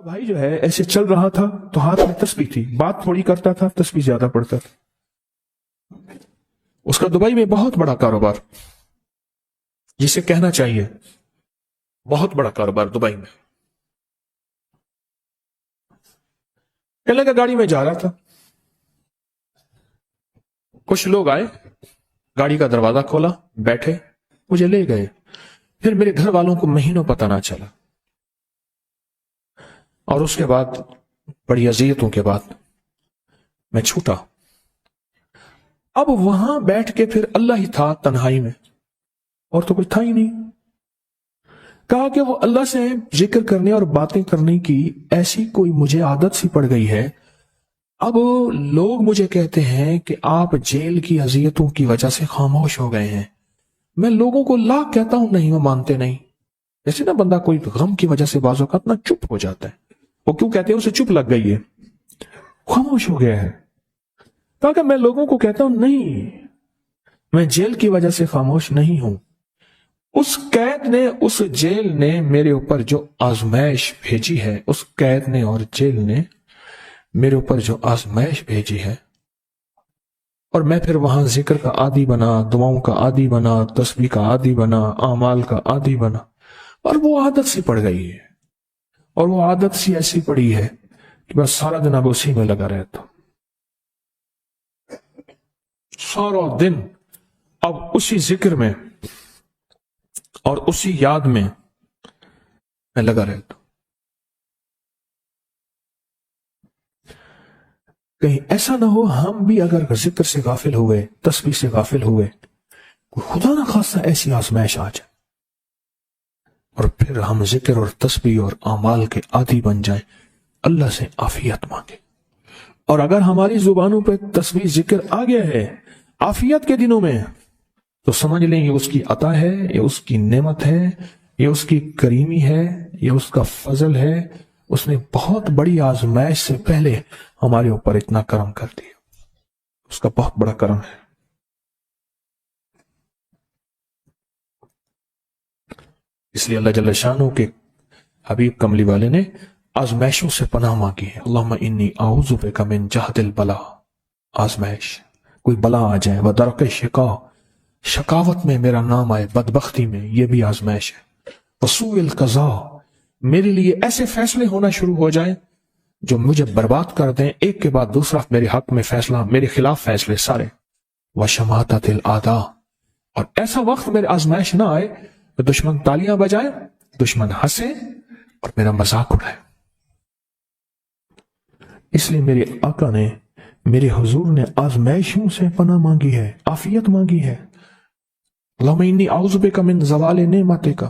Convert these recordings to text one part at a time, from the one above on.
بھائی جو ہے ایسے چل رہا تھا تو ہاتھ میں تسبیح تھی، بات تھوڑی کرتا تھا، تسبیح زیادہ پڑھتا تھا۔ اس کا دبئی میں بہت بڑا کاروبار، جسے کہنا چاہیے بہت بڑا کاروبار دبئی میں۔ کہنے لگا گاڑی میں جا رہا تھا، کچھ لوگ آئے، گاڑی کا دروازہ کھولا، بیٹھے، مجھے لے گئے۔ پھر میرے گھر والوں کو مہینوں پتہ نہ چلا، اور اس کے بعد بڑی اذیتوں کے بعد میں چھوٹا۔ اب وہاں بیٹھ کے پھر اللہ ہی تھا تنہائی میں، اور تو کچھ تھا ہی نہیں۔ کہا کہ وہ اللہ سے ذکر کرنے اور باتیں کرنے کی ایسی کوئی مجھے عادت سی پڑ گئی ہے، اب لوگ مجھے کہتے ہیں کہ آپ جیل کی اذیتوں کی وجہ سے خاموش ہو گئے ہیں۔ میں لوگوں کو لاکھ کہتا ہوں، نہیں، وہ مانتے نہیں۔ جیسے نا بندہ کوئی غم کی وجہ سے بعض اوقات نا چپ ہو جاتا ہے، وہ کیوں کہتے ہیں؟ اسے چپ لگ گئی ہے، خاموش ہو گیا ہے۔ کہا میں لوگوں کو کہتا ہوں، نہیں، میں جیل کی وجہ سے خاموش نہیں ہوں۔ اس قید نے، اس جیل نے میرے اوپر جو آزمائش بھیجی ہے، اس قید نے اور جیل نے میرے اوپر جو آزمائش بھیجی ہے، اور میں پھر وہاں ذکر کا عادی بنا، دعاؤں کا عادی بنا، تسبیح کا عادی بنا، اعمال کا عادی بنا، اور وہ عادت سی پڑ گئی ہے، اور وہ عادت سی ایسی پڑی ہے کہ بس سارا دن اب اسی میں لگا رہتا، سارا دن اب اسی ذکر میں اور اسی یاد میں لگا رہتا۔ کہیں ایسا نہ ہو ہم بھی اگر ذکر سے غافل ہوئے، تسبیح سے غافل ہوئے، خدا نہ خواستہ ایسی آزمائش آ جائے اور پھر ہم ذکر اور تسبیح اور اعمال کے عادی بن جائیں، اللہ سے عافیت مانگے۔ اور اگر ہماری زبانوں پہ تسبیح ذکر آ گیا ہے عافیت کے دنوں میں، تو سمجھ لیں یہ اس کی عطا ہے، یہ اس کی نعمت ہے، یہ اس کی کریمی ہے، یہ اس کا فضل ہے۔ اس نے بہت بڑی آزمائش سے پہلے ہمارے اوپر اتنا کرم کر دیا، اس کا بہت بڑا کرم ہے۔ اس لیے اللہ جل شانہ کے حبیب کملی والے نے آزمائشوں سے پناہ مانگی ہے۔ اللہم انی اعوذ بک من جہد البلاء، آزمائش، کوئی بلا آ جائے، ودرک شقاء، شقاوت میں میرا نام آئے، بدبختی میں، یہ بھی آزمائش ہے، وسوء القضاء، میرے لیے ایسے فیصلے ہونا شروع ہو جائیں جو مجھے برباد کر دیں، ایک کے بعد دوسرا میرے حق میں فیصلہ، میرے خلاف فیصلے سارے، وشماتت الاعداء، اور ایسا وقت میرے آزمائش نہ آئے کہ دشمن تالیاں بجائیں، دشمن ہنسے اور میرا مذاق اڑائے۔ اس لیے میرے آقا نے، میرے حضور نے آزمائشوں سے پناہ مانگی ہے، عافیت مانگی ہے۔ اللہم انی اعوذ بک من زوال نعمتک،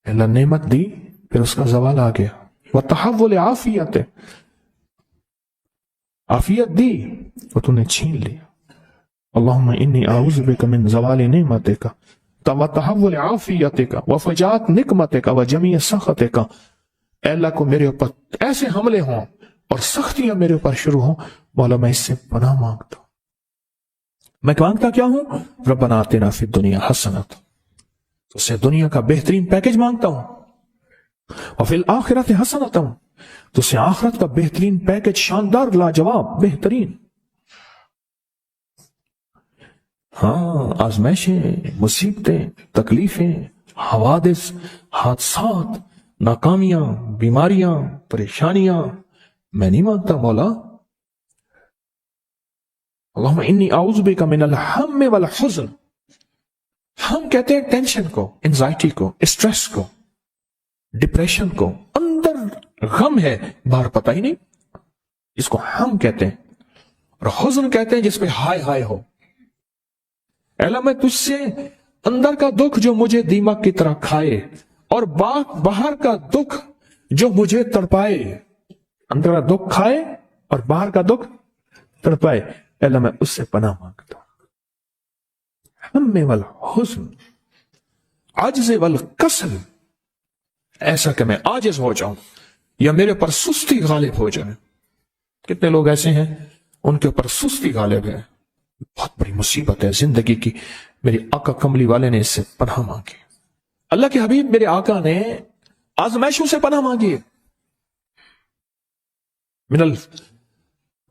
اللہ نعمت دی پھر اس کا زوال آ گیا، وتحول عافیت، عافیت دی اور تو نے چھین لیا۔ اللہم انی اعوذ بک من زوال نعمتک وتحول عافیتک وفجاءت نقمتک وجمیع سخطک، اے اللہ کو میرے اوپر ایسے حملے ہوں اور سختیاں میرے اوپر شروع ہوں، مولا میں اس سے پناہ مانگتا ہوں۔ میں مانگتا کیا ہوں؟ ربنا آتنا فی الدنیا حسنۃ، تو اس سے دنیا کا بہترین پیکج مانگتا ہوں، وفی الآخرۃ حسنۃ، تو اس سے آخرت کا بہترین پیکج، شاندار، لاجواب، بہترین۔ ہاں، آزمائشیں، مصیبتیں، تکلیفیں، حوادث، حادثات، ناکامیاں، بیماریاں، پریشانیاں میں نہیں مانگتا مولا۔ اللہم انی اعوذ بک من الہم والحزن، ہم کہتے ہیں ٹینشن کو، انزائٹی کو، اسٹریس کو، ڈپریشن کو، اندر غم ہے باہر پتہ ہی نہیں، اس کو ہم کہتے ہیں، اور حزن کہتے ہیں جس پہ ہائے ہائے ہو۔ اے اللہ میں تجھ سے اندر کا دکھ جو مجھے دیمک کی طرح کھائے، اور باہر کا دکھ جو مجھے تڑپائے، اندر کا دکھ کھائے اور باہر کا دکھ تڑپائے، اے اللہ میں اس سے پناہ مانگتا ہوں۔ ہم والحزن، عجز والکسل، ایسا کہ میں عاجز ہو جاؤں یا میرے پر سستی غالب ہو جائے۔ کتنے لوگ ایسے ہیں ان کے اوپر سستی غالب ہے، بہت بڑی مصیبت ہے زندگی کی۔ میرے آقا کملی والے نے اس سے پناہ مانگی، اللہ کے حبیب میرے آقا نے آزمائشوں سے پناہ مانگی ہے۔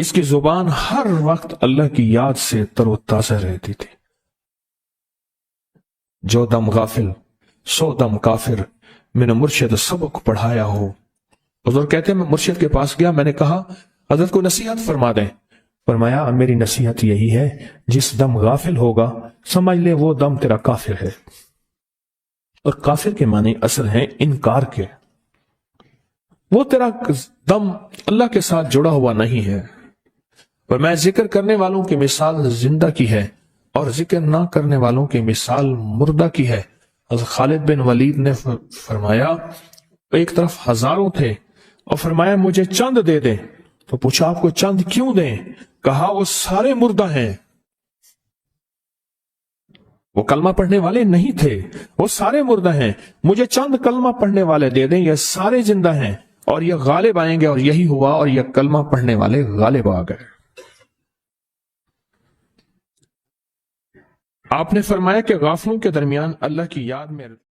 اس کی زبان ہر وقت اللہ کی یاد سے تر و تازہ رہتی تھی. جو دم غافل سو دم کافر، میں نے مرشد سبق پڑھایا ہو. حضور کہتے ہیں میں مرشد کے پاس گیا، میں نے کہا حضرت کو نصیحت فرما دیں. فرمایا میری نصیحت یہی ہے، جس دم غافل ہوگا سمجھ لے وہ دم تیرا کافر ہے. اور کافر کے معنی اصل ہیں انکار کے. وہ تیرا دم اللہ کے ساتھ جڑا ہوا نہیں ہے. اور میں ذکر کرنے والوں کی مثال زندہ کی ہے اور ذکر نہ کرنے والوں کی مثال مردہ کی ہے. حضرت خالد بن ولید نے فرمایا ایک طرف ہزاروں تھے اور فرمایا مجھے چند دے دیں. تو پوچھا آپ کو چند کیوں دیں؟ کہا وہ سارے مردہ ہیں. وہ کلمہ پڑھنے والے نہیں تھے، وہ سارے مردہ ہیں. مجھے چند کلمہ پڑھنے والے دے دیں، یہ سارے زندہ ہیں اور یہ غالب آئیں گے. اور یہی ہوا، اور یہ کلمہ پڑھنے والے غالب آ گئے. آپ نے فرمایا کہ غافلوں کے درمیان اللہ کی یاد میں